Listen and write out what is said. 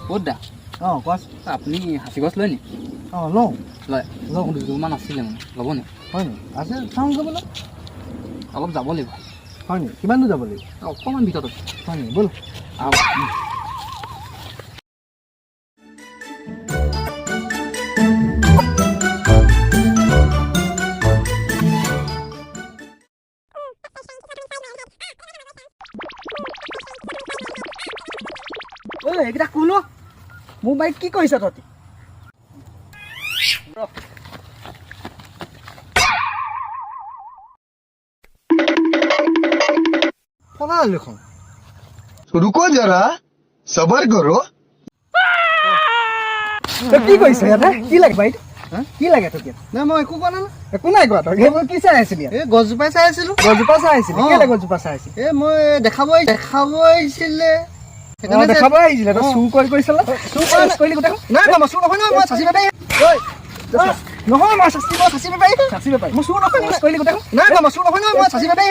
ক'ত দা কোৱাচ আপুনি সাঁচি গছ লয় নি লওঁ লয় দুযোৰমান আছিলে মানে ল'ব নি হয় নি আছে চাওঁ যাবলৈ অলপ যাব লাগিব হয় নি কিমান দূৰ যাব লাগিব অকণমান ভিতৰত হয় নি ব'ল এইকেইটা কোন মোৰ বাইক কি কৰিছ তহঁতি দেখোন रुको जरा सबर करो কি কৰিছ ইয়াতে কি লাগে বাইক কি লাগে তোক নাই মই একো কোৱা নাই একো নাই কোৱা তই সেইবোৰ কি চাই আছিলি এই গছজোপাই চাই আছিলো গছজোপা চাই আছিলি কেলে গছজোপা চাই আছিলি মই দেখাব আহিছিলে দেখাব আহিছিলে তই চুৰ কৰিছিল চুৰ কৰিলি গোটেই নাই মই চুৰ নহয় মই চাচি বেপাৰী নহয় মই চাচি বেপাৰী মই চুৰ নহয় কৰিলি গোটেই নাই মই চুৰ নহয় মই চাচি বেপাৰী